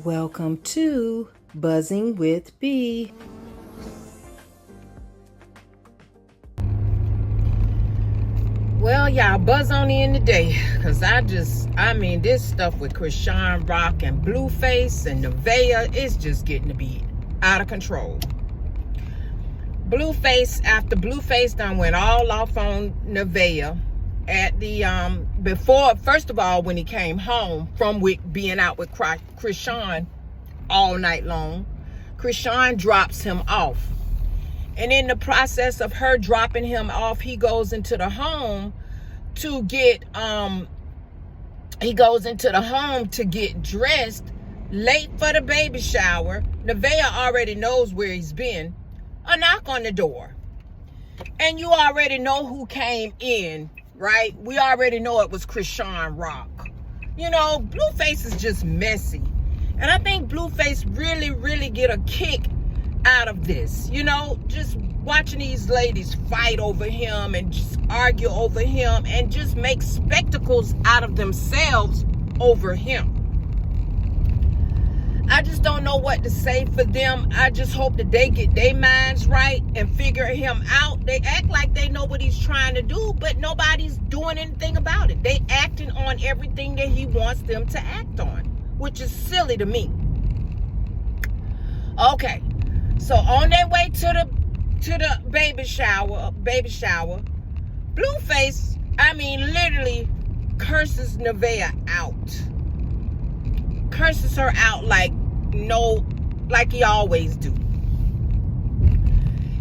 Welcome to Buzzing with B. Well, y'all, buzz on in today, because this stuff with Chrisean Rock and Blueface and Neveah is just getting to be out of control. After Blueface done went all off on Neveah at the, first of all, when he came home from being out with Chrisean all night long, Chrisean drops him off. And in the process of her dropping him off, he goes into the home to get dressed, late for the baby shower. Neveah already knows where he's been. A knock on the door. And you already know who came in, right? We already know it was Chrisean Rock. You know, Blueface is just messy. And I think Blueface really get a kick out of this, you know, just watching these ladies fight over him and just argue over him and just make spectacles out of themselves over him. I just don't know what to say for them. I just hope that they get their minds right and figure him out. They act like they know what he's trying to do, but nobody's doing anything about it. They acting on everything that he wants them to act on, which is silly to me. Okay. So on their way to the baby shower, Blueface, literally curses Neveah out. Curses her out like he always do.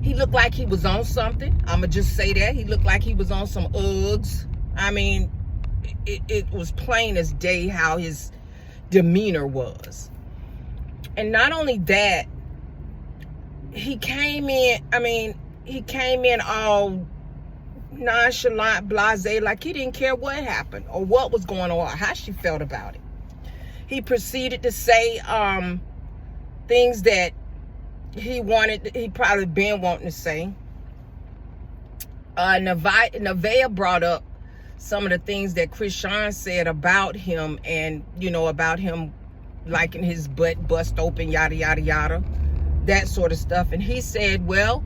He looked like he was on something. I'ma just say that. He looked like he was on some Uggs. It was plain as day how his demeanor was. And not only that, he came in all nonchalant, blasé, like he didn't care what happened or what was going on or how she felt about it. He proceeded to say things that he probably been wanting to say. Neveah brought up some of the things that Chrisean said about him and, you know, about him liking his butt bust open, yada, yada, yada. That sort of stuff. And he said, well,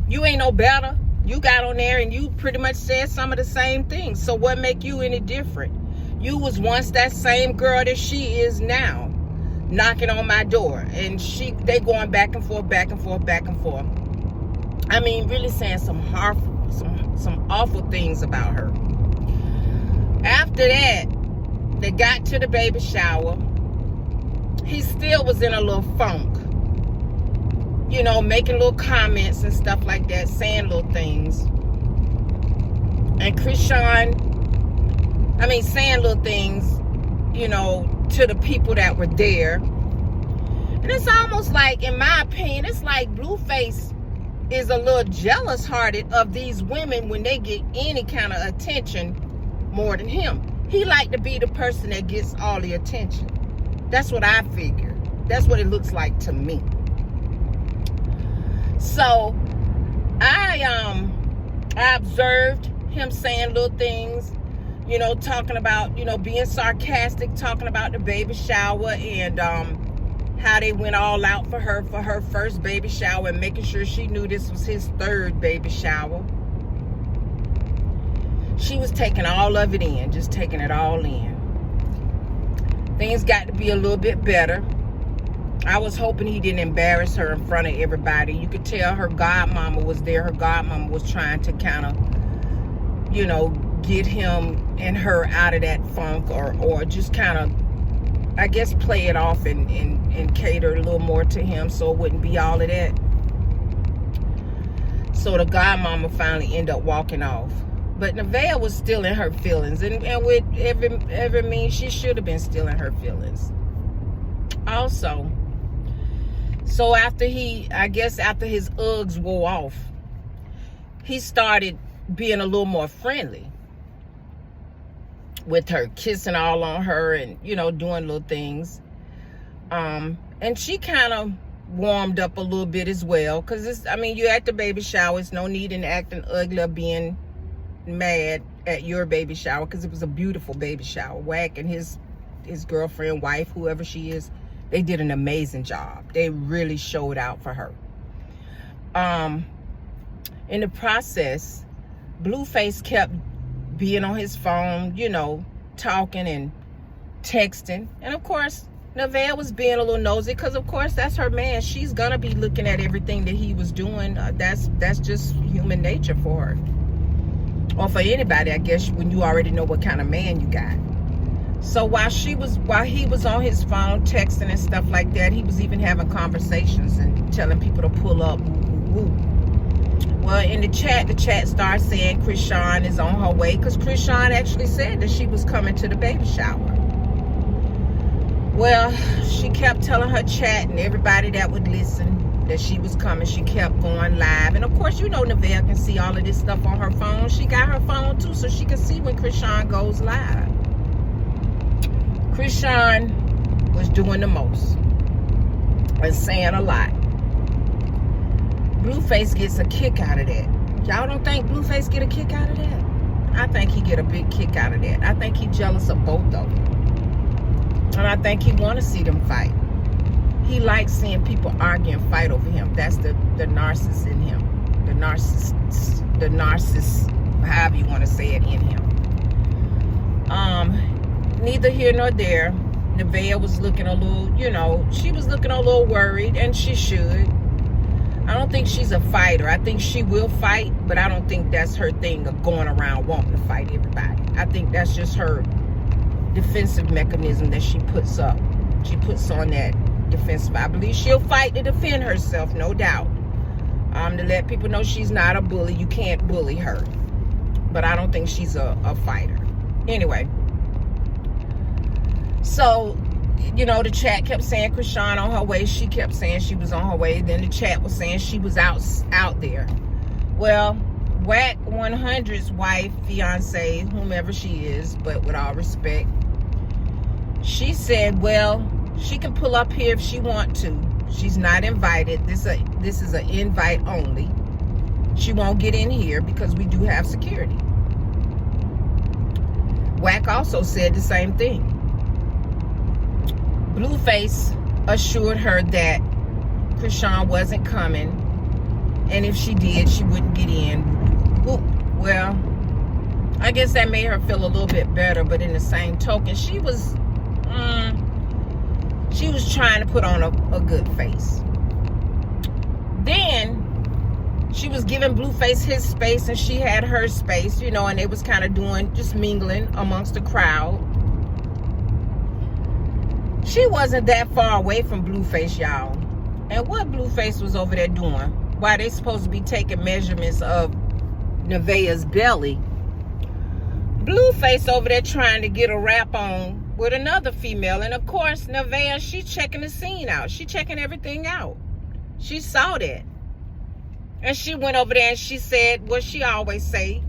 you ain't no better. You got on there and you pretty much said some of the same things. So what make you any different? You was once that same girl that she is now, knocking on my door. And they going back and forth. Really saying some awful things about her. After that, they got to the baby shower. He still was in a little funk. You know, making little comments and stuff like that, saying little things. And Chrisean, saying little things, you know, to the people that were there. And it's almost like, in my opinion, it's like Blueface is a little jealous-hearted of these women when they get any kind of attention more than him. He like to be the person that gets all the attention. That's what I figure. That's what it looks like to me. So I observed him saying little things, you know, talking about, you know, being sarcastic, talking about the baby shower and how they went all out for her first baby shower and making sure she knew this was his third baby shower. She was taking all of it in, just taking it all in. Things got to be a little bit better. I was hoping he didn't embarrass her in front of everybody. You could tell her godmama was there. Her godmama was trying to kind of, you know, get him and her out of that funk or just kind of, I guess, play it off and cater a little more to him so it wouldn't be all of that. So the godmama finally ended up walking off. But Neveah was still in her feelings. And with every means, she should have been still in her feelings. Also, so after his Uggs wore off, he started being a little more friendly with her, kissing all on her and, you know, doing little things. And she kind of warmed up a little bit as well. Because, you're at the baby shower. It's no need in acting ugly or being mad at your baby shower. Because it was a beautiful baby shower. Wack and his girlfriend, wife, whoever she is, They did an amazing job. They really showed out for her. In the process, Blueface kept being on his phone, you know, talking and texting. And of course, Nevaeh was being a little nosy because, of course, that's her man. She's going to be looking at everything that he was doing. That's just human nature for her. Or for anybody, I guess, when you already know what kind of man you got. So while he was on his phone texting and stuff like that, he was even having conversations and telling people to pull up. Woo, woo, woo. Well, in the chat starts saying Krishan is on her way, because Krishan actually said that she was coming to the baby shower. Well, she kept telling her chat and everybody that would listen that she was coming. She kept going live. And of course, you know, Neveah can see all of this stuff on her phone. She got her phone too, so she can see when Krishan goes live. Krishan was doing the most and saying a lot. Blueface gets a kick out of that. Y'all don't think Blueface get a kick out of that? I think he get a big kick out of that. I think he jealous of both of them. And I think he want to see them fight. He likes seeing people argue and fight over him. That's the narcissist in him. The narcissist, however you want to say it, in him. Neither here nor there. Neveah was looking a little, you know, she was looking a little worried, and she should. I don't think she's a fighter. I think she will fight, but I don't think that's her thing of going around wanting to fight everybody. I think that's just her defensive mechanism that she puts up. She puts on that defensive. I believe she'll fight to defend herself, no doubt. To let people know she's not a bully. You can't bully her. But I don't think she's a fighter. Anyway. So, you know, the chat kept saying Krishan on her way. She kept saying she was on her way. Then the chat was saying she was out there. Well, Whack 100's wife, fiance, whomever she is, but with all respect, she said, well, she can pull up here if she want to. She's not invited. This is an invite only. She won't get in here because we do have security. Whack also said the same thing. Blueface assured her that Krishan wasn't coming, and if she did, she wouldn't get in. Well, I guess that made her feel a little bit better, but in the same token, she was trying to put on a good face. Then she was giving Blueface his space and she had her space, you know, and they was kind of doing, just mingling amongst the crowd. She wasn't that far away from Blueface, y'all. And what Blueface was over there doing, while they supposed to be taking measurements of Nevaeh's belly, Blueface over there trying to get a rap on with another female. And of course, Nevaeh, she checking the scene out. She checking everything out. She saw that. And she went over there and she said what she always say,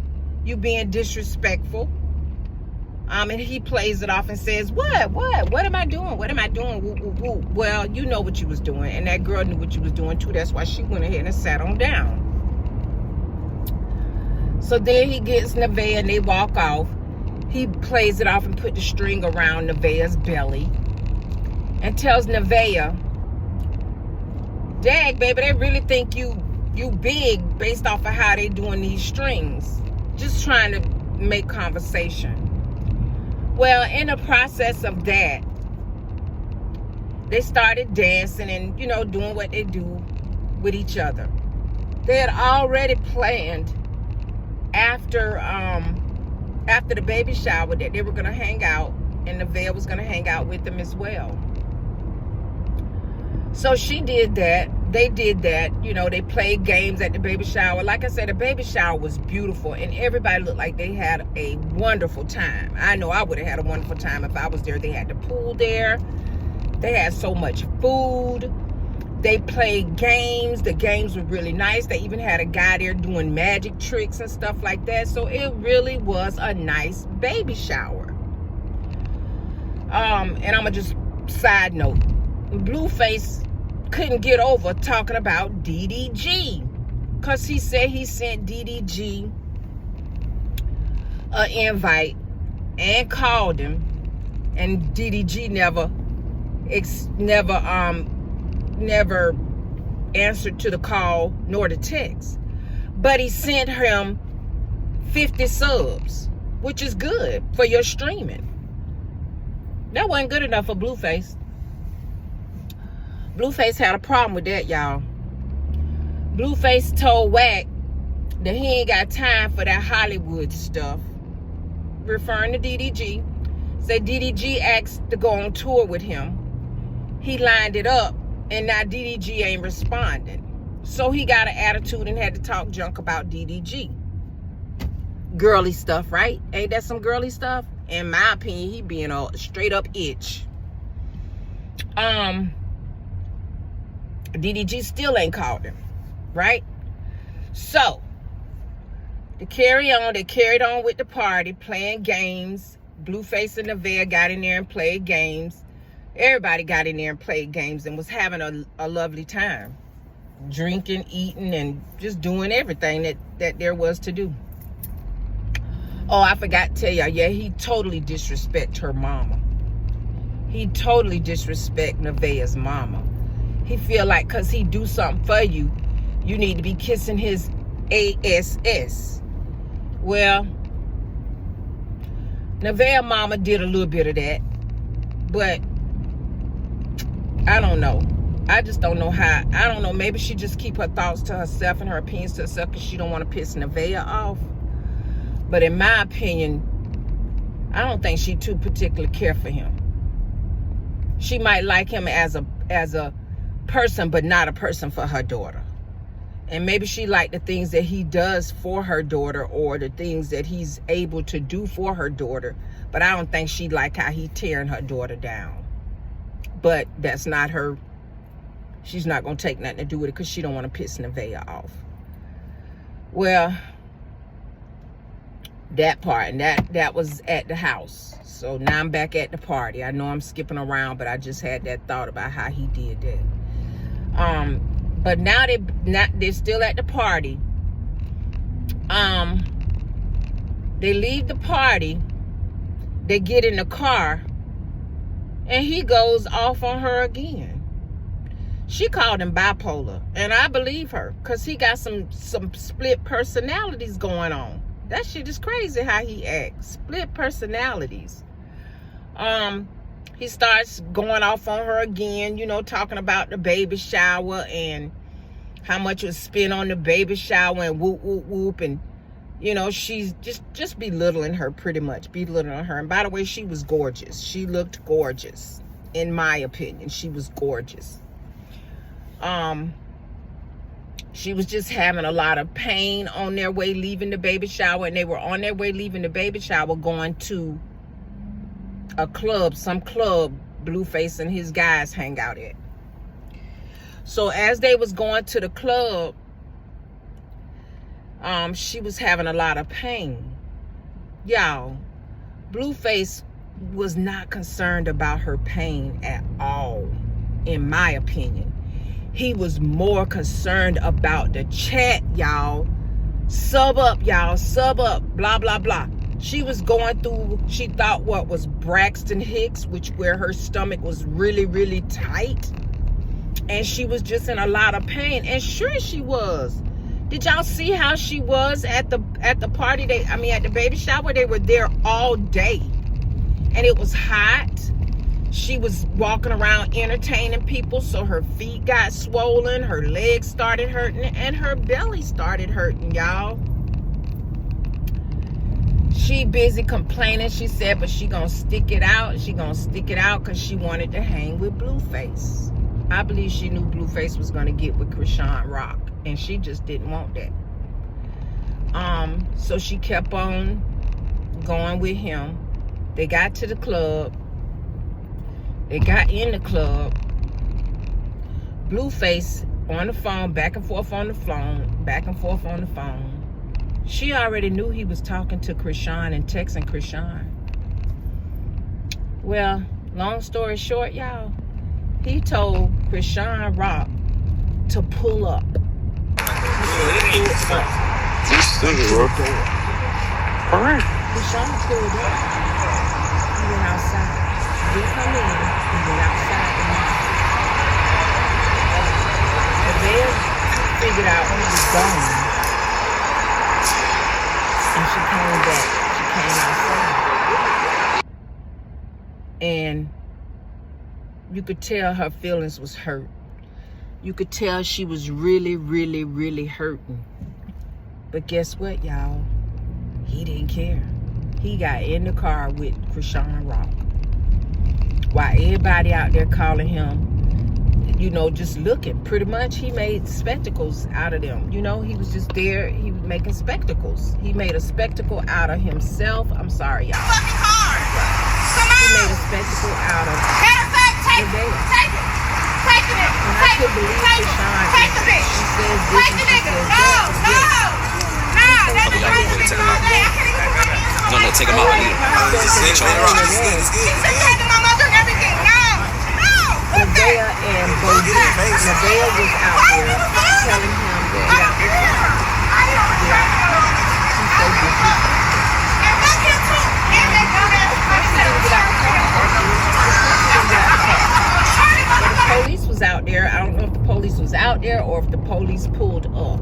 you being disrespectful. And he plays it off and says, what am I doing? What am I doing? Woo, woo, woo. Well, you know what you was doing. And that girl knew what you was doing too. That's why she went ahead and sat on down. So then he gets Nevaeh and they walk off. He plays it off and put the string around Nevaeh's belly and tells Nevaeh, dag, baby, they really think you big based off of how they doing these strings. Just trying to make conversation. Well, in the process of that, they started dancing and, you know, doing what they do with each other. They had already planned after the baby shower that they were going to hang out, and Nevaeh was going to hang out with them as well. So she did that. They did that. You know, they played games at the baby shower. Like I said, the baby shower was beautiful, and everybody looked like they had a wonderful time. I know I would have had a wonderful time if I was there. They had the pool there. They had so much food. They played games. The games were really nice. They even had a guy there doing magic tricks and stuff like that. So it really was a nice baby shower. And I'm going to just side note. Blueface couldn't get over talking about DDG. Because he said he sent DDG an invite and called him. And DDG never never answered to the call nor the text. But he sent him 50 subs, which is good for your streaming. That wasn't good enough for Blueface. Blueface had a problem with that, y'all. Blueface told Wack that he ain't got time for that Hollywood stuff, referring to DDG. Said DDG asked to go on tour with him. He lined it up, and now DDG ain't responding. So he got an attitude and had to talk junk about DDG. Girly stuff, right? Ain't that some girly stuff? In my opinion, he being a straight up itch. DDG still ain't called him, right? So, they carried on with the party, playing games. Blueface and Neveah got in there and played games. Everybody got in there and played games and was having a lovely time. Drinking, eating, and just doing everything that there was to do. Oh, I forgot to tell y'all, yeah, he totally disrespect her mama. He totally disrespect Nevaeh's mama. He feel like because he do something for you, you need to be kissing his ass. Well, Nevaeh mama did a little bit of that, but I don't know. I just don't know how. I don't know. Maybe she just keep her thoughts to herself and her opinions to herself because she don't want to piss Nevaeh off. But in my opinion, I don't think she too particularly care for him. She might like him as a person, but not a person for her daughter. And maybe she like the things that he does for her daughter or the things that he's able to do for her daughter. But I don't think she like how he tearing her daughter down. But that's not her. She's not going to take nothing to do with it because she don't want to piss Nevaeh off. Well, that part, and that was at the house. So now I'm back at the party. I know I'm skipping around, but I just had that thought about how he did that. But now they're still at the party. They leave the party. They get in the car, and he goes off on her again. She called him bipolar, and I believe her, because he got some split personalities going on. That shit is crazy how he acts. Split personalities. He starts going off on her again, you know, talking about the baby shower and how much was spent on the baby shower and whoop, whoop, whoop. And, you know, she's just belittling her pretty much, belittling her. And by the way, she was gorgeous. She looked gorgeous. In my opinion, she was gorgeous. She was just having a lot of pain on their way leaving the baby shower, and they were on their way leaving the baby shower going to a club, some club Blueface and his guys hang out at. So as they was going to the club, she was having a lot of pain. Y'all, Blueface was not concerned about her pain at all, in my opinion. He was more concerned about the chat, y'all. Sub up, y'all. Sub up. Blah, blah, blah. She was going through, she thought what was Braxton Hicks, where her stomach was really, really tight. And she was just in a lot of pain. And sure she was. Did y'all see how she was at the party? At the baby shower? They were there all day. And it was hot. She was walking around entertaining people, so her feet got swollen, her legs started hurting, and her belly started hurting, y'all. She busy complaining, she said, but she gonna stick it out. She gonna stick it out because she wanted to hang with Blueface. I believe she knew Blueface was gonna get with Krishan Rock, and she just didn't want that. So she kept on going with him. They got to the club. They got in the club. Blueface on the phone, back and forth on the phone, back and forth on the phone. She already knew he was talking to Krishan and texting Krishan. Well, long story short, y'all, he told Krishan Rock to pull up. Krishan pulled up. He went outside. He come in, he went outside. was gone. And she came back. She came outside. And you could tell her feelings was hurt. You could tell she was really, really, really hurting. But guess what, y'all? He didn't care. He got in the car with Chrisean Rock. While everybody out there calling him, you know, just looking. Pretty much he made spectacles out of them. You know, he was just there. He was making spectacles. He made a spectacle out of himself. I'm sorry, y'all. Fucking car. Come on. He made a spectacle out of Matter of fact, take it. Take it. Take it. And I couldn't believe Chrisean. Take the bitch. She says this Take and the she nigga. says No. that. No. No. That nigga right there all day. I can't even fucking use No, take him out. I need him. He took that to my mother and everything. No. Neveah and Neveah was out there telling him that get out the car. Get out. She's so disrespectful. And fuck him too. And that dumbass But the police was out there. I don't know if the police was out there or if the police pulled up.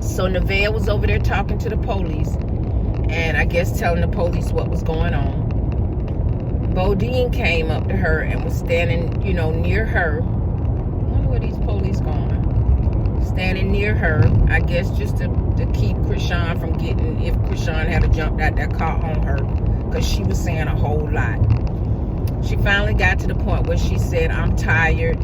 So Neveah was over there talking to the police and I guess telling the police what was going on. Bodine came up to her and was standing, you know, near her. I wonder where these police going. Standing near her, I guess just to keep Chrisean from getting, if Chrisean had jumped out that car on her, because she was saying a whole lot. She finally got to the point where she said, I'm tired.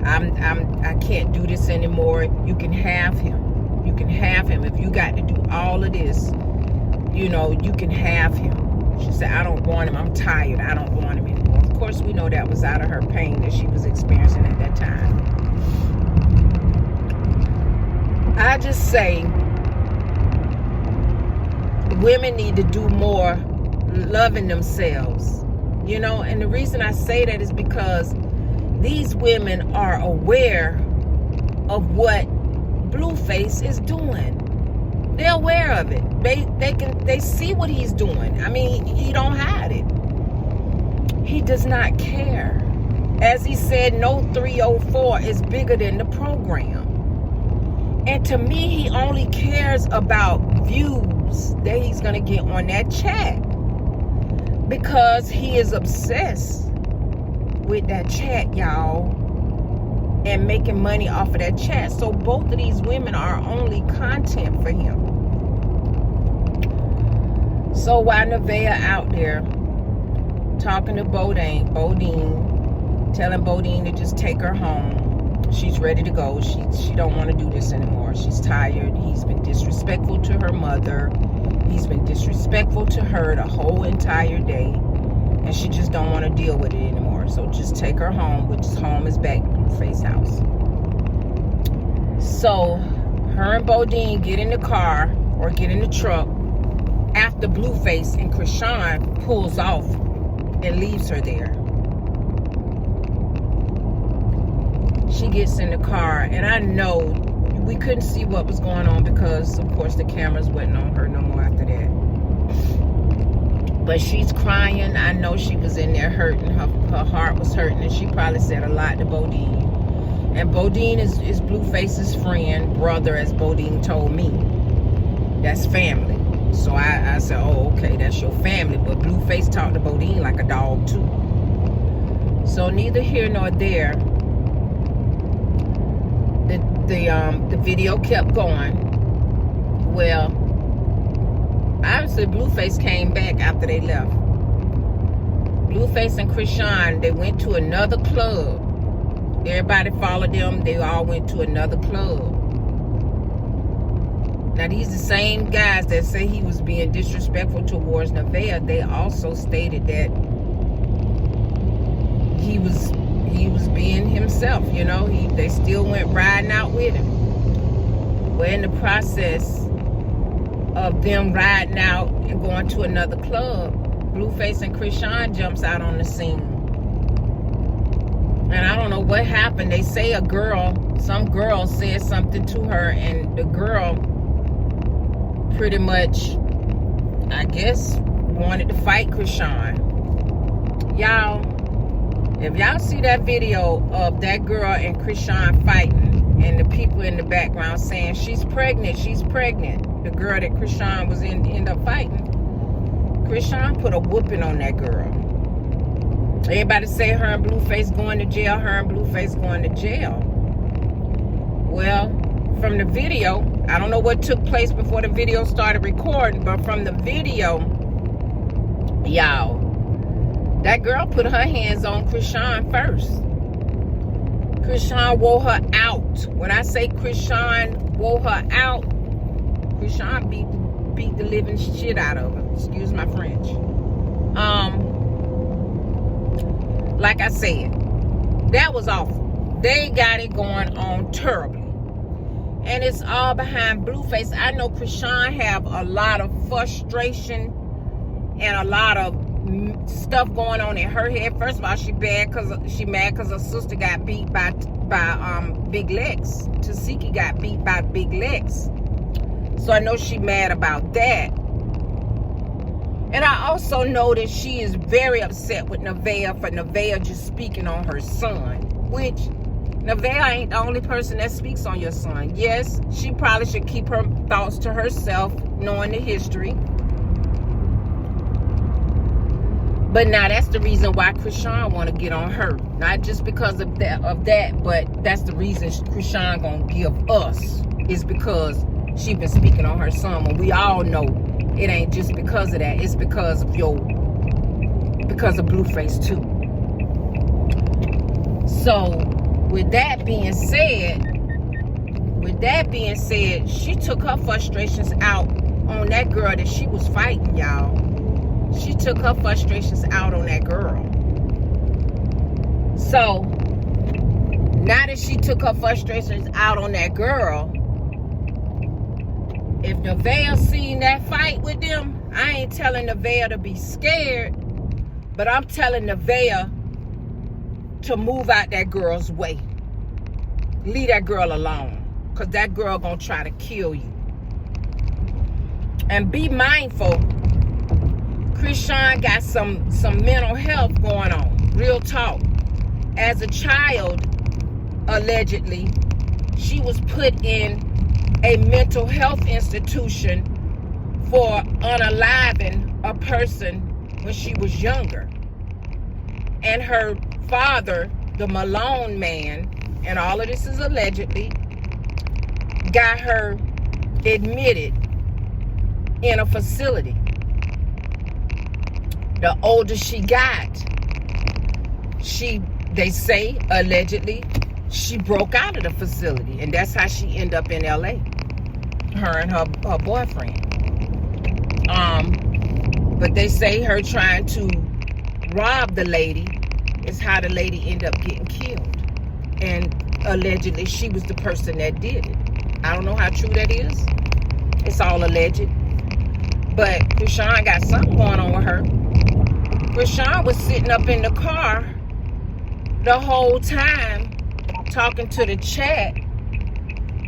I can't do this anymore. You can have him. You can have him. If you got to do all of this, you know, you can have him. She said, I don't want him. I'm tired. I don't want him anymore. Of course, we know that was out of her pain that she was experiencing at that time. I just say, women need to do more loving themselves. You know, and the reason I say that is because these women are aware of what Blueface is doing. They're aware of it. They see what he's doing. I mean, he don't hide it. He does not care. As he said, no 304 is bigger than the program. And to me, he only cares about views that he's gonna get on that chat. Because he is obsessed with that chat, y'all. And making money off of that chat. So both of these women are only content for him. So while Neveah out there talking to Bodine, telling Bodine to just take her home. She's ready to go. She don't want to do this anymore. She's tired. He's been disrespectful to her mother. He's been disrespectful to her the whole entire day. And she just don't want to deal with it anymore. So just take her home, which home is back to Blueface house. So her and Bodine get in the car or get in the truck after Blueface and Chrisean pulls off and leaves her there. She gets in the car, and I know we couldn't see what was going on because, of course, the cameras wasn't on her no more after that. But she's crying. I know she was in there hurting. Her heart was hurting, and she probably said a lot to Bodine. And Bodine is Blueface's friend, brother, as Bodine told me. That's family. So I said, oh, okay, that's your family. But Blueface talked to Bodine like a dog, too. So neither here nor there. The video kept going. Well, obviously Blueface came back after they left. Blueface and Chrisean, they went to another club. Everybody followed them. They all went to another club. Now, these the same guys that say he was being disrespectful towards Neveah. They also stated that he was being himself, you know. They still went riding out with him. But in the process of them riding out and going to another club, Blueface and Chrisean jumps out on the scene. And I don't know what happened. They say some girl said something to her, and the girl pretty much, I guess, wanted to fight Chrisean. Y'all, if y'all see that video of that girl and Chrisean fighting, and the people in the background saying she's pregnant, she's pregnant. The girl that Krishan was end up fighting. Krishan put a whooping on that girl. Everybody say her and Blueface going to jail, her and Blueface going to jail. Well, from the video, I don't know what took place before the video started recording, but from the video, y'all, that girl put her hands on Krishan first. Krishan wore her out. When I say Krishan wore her out, Krishan beat the living shit out of her. Excuse my French. Like I said, that was awful. They got it going on terribly. And it's all behind Blueface. I know Krishan have a lot of frustration and a lot of stuff going on in her head. First of all, she mad because her sister got beat by Big Lex. Tasiki got beat by Big Lex. So I know she mad about that. And I also know that she is very upset with Neveah for Neveah just speaking on her son, which Neveah ain't the only person that speaks on your son. Yes, she probably should keep her thoughts to herself, knowing the history. But now that's the reason why Krishan want to get on her. Not just because of that, but that's the reason Krishan gonna give us, is because she been speaking on her son. When we all know it ain't just because of that. It's because of Blueface too. So with that being said, she took her frustrations out on that girl that she was fighting, y'all. She took her frustrations out on that girl. So now that she took her frustrations out on that girl, if Neveah seen that fight with them, I ain't telling Neveah to be scared, but I'm telling Neveah to move out that girl's way. Leave that girl alone, because that girl gonna try to kill you. And be mindful, Krishan got some mental health going on. Real talk. As a child, allegedly, she was put in a mental health institution for unaliving a person when she was younger. And her father, the Malone man, and all of this is allegedly, got her admitted in a facility. The older she got, they say, allegedly, she broke out of the facility. And that's how she ended up in LA. Her and her boyfriend. But they say her trying to rob the lady is how the lady ended up getting killed. And allegedly she was the person that did it. I don't know how true that is. It's all alleged. But Krishan got something going on with her. Krishan was sitting up in the car the whole time talking to the chat,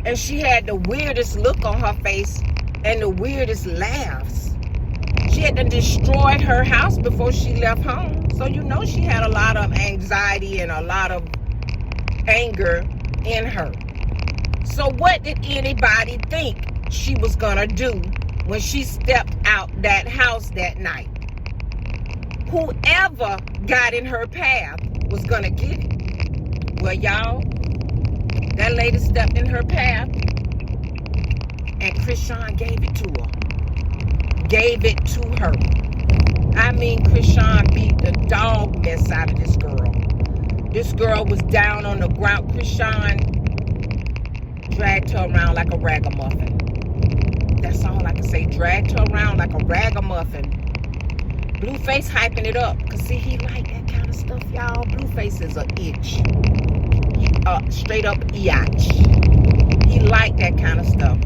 and she had the weirdest look on her face and the weirdest laughs. She had to destroy her house before she left home, so you know she had a lot of anxiety and a lot of anger in her. So what did anybody think she was gonna do when she stepped out that house that night? Whoever got in her path was gonna get it. Well, y'all, that lady stepped in her path, and Krishan gave it to her. Gave it to her. I mean, Krishan beat the dog mess out of this girl. This girl was down on the ground. Krishan dragged her around like a ragamuffin. That's all I can say. Dragged her around like a ragamuffin. Blueface hyping it up. Because, see, he like that kind of stuff, y'all. Blueface is a itch. Straight up itch. He like that kind of stuff.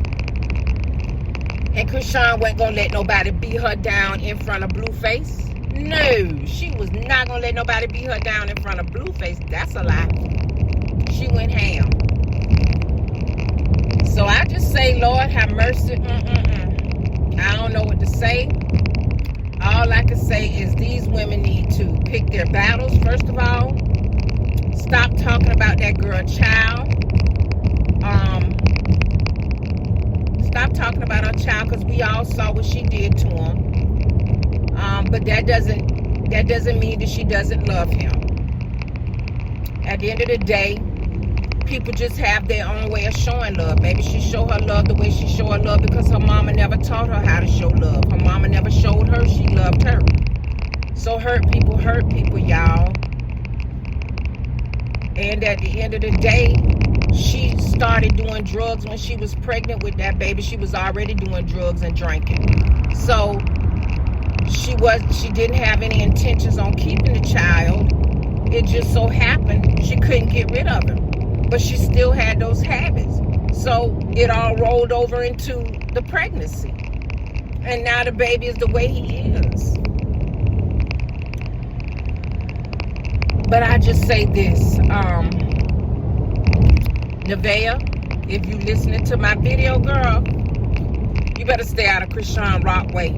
And Krishan wasn't going to let nobody beat her down in front of Blueface. No, she was not going to let nobody beat her down in front of Blueface. That's a lie. She went ham. So I just say, Lord, have mercy. I don't know what to say. All I can say is these women need to pick their battles, first of all. Stop talking about that girl child. stop talking about our child, because we all saw what she did to him. But that doesn't mean that she doesn't love him. At the end of the day, people just have their own way of showing love. Maybe she show her love the way she show her love because her mama never taught her how to show love. Her mama never showed her she loved her. So hurt people, y'all. And at the end of the day, she started doing drugs when she was pregnant with that baby. She was already doing drugs and drinking. So she didn't have any intentions on keeping the child. It just so happened she couldn't get rid of him. But she still had those habits. So it all rolled over into the pregnancy. And now the baby is the way he is. But I just say this, Neveah, if you listening to my video, girl, you better stay out of Chrisean Rockway.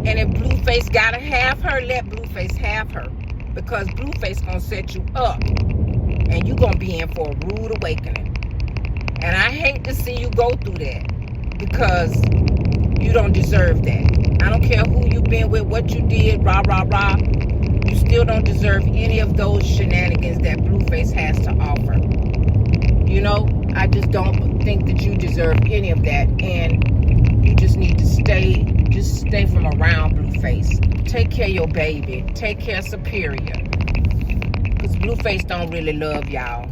And if Blueface gotta have her, let Blueface have her. Because Blueface gonna set you up. And you gonna be in for a rude awakening. And I hate to see you go through that. Because you don't deserve that. I don't care who you been with, what you did, rah, rah, rah. You still don't deserve any of those shenanigans that Blueface has to offer. You know, I just don't think that you deserve any of that. And you just need to stay from around Blueface. Take care of your baby. Take care of Superior. Because Blueface don't really love y'all.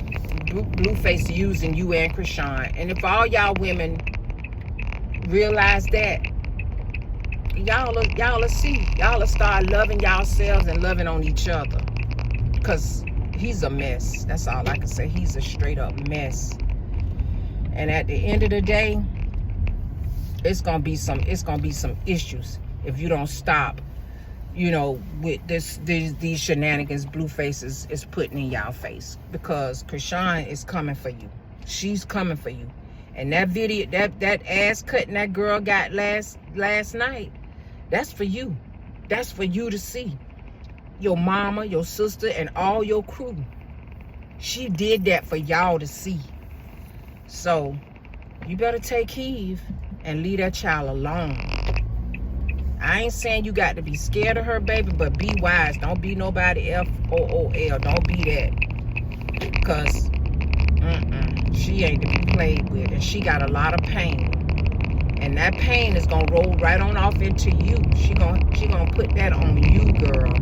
Blueface using you and Chrisean. And if all y'all women realize that, y'all will see. Y'all will start loving yourselves and loving on each other. Because he's a mess. That's all I can say. He's a straight up mess. And at the end of the day, it's gonna be some issues if you don't stop, you know, with these shenanigans Blueface is putting in y'all face. Because Chrisean is coming for you. She's coming for you. And that video, that ass cutting that girl got last night, that's for you. That's for you to see. Your mama, your sister, and all your crew. She did that for y'all to see. So, you better take heed and leave that child alone. I ain't saying you got to be scared of her, baby, but be wise. Don't be nobody FOOL. Don't be that. Because, she ain't to be played with. And she got a lot of pain. And that pain is gonna roll right on off into you. She gonna put that on you, girl.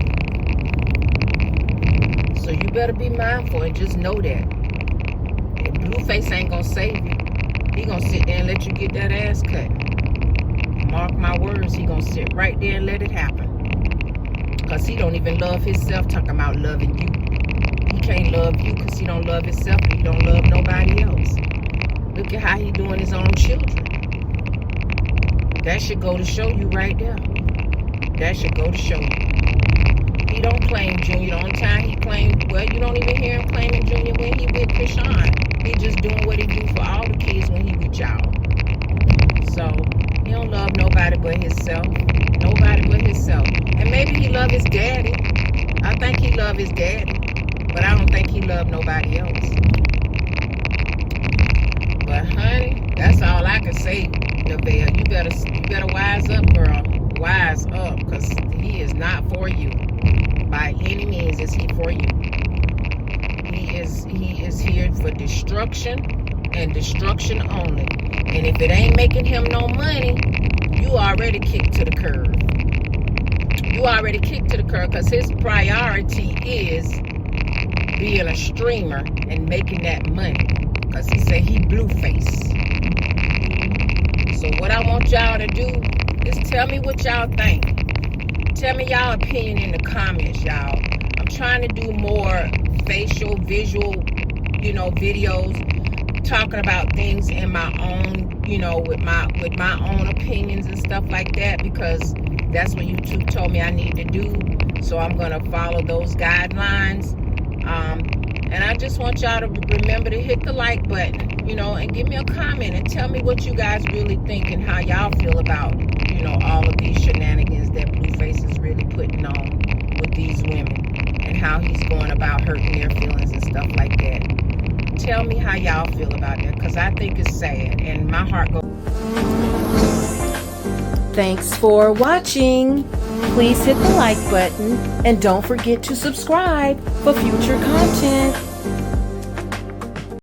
So you better be mindful and just know that. If Blueface ain't gonna save you, he gonna sit there and let you get that ass cut. Mark my words, he gonna sit right there and let it happen. Cause he don't even love himself, talking about loving you. He can't love you because he don't love himself and he don't love nobody else. Look at how he doing his own children. That should go to show you right there. That should go to show you. He don't claim Junior. The only time he claimed, well, you don't even hear him claiming Junior when he with Chrisean. He just doing what he do for all the kids when he with y'all. So, he don't love nobody but himself. Nobody but himself. And maybe he love his daddy. I think he love his daddy. But I don't think he love nobody else. But honey, that's all I can say, Neveah. You better wise up, girl. Wise up, because he is not for you. By any means is he for you. He is here for destruction and destruction only. And if it ain't making him no money, you already kicked to the curb. You already kicked to the curb because his priority is being a streamer and making that money. Because he said he Blueface. So what I want y'all to do is tell me what y'all think. Tell me y'all opinion in the comments, y'all. I'm trying to do more facial, visual, videos, talking about things in my own, with my own opinions and stuff like that, because that's what YouTube told me I need to do. So I'm gonna follow those guidelines. And I just want y'all to remember to hit the like button, and give me a comment and tell me what you guys really think and how y'all feel about, all of these shenanigans that Blueface is really putting on with these women and how he's going about hurting their feelings and stuff like that. Tell me how y'all feel about that, because I think it's sad and my heart goes... Thanks for watching. Please hit the like button and don't forget to subscribe for future content.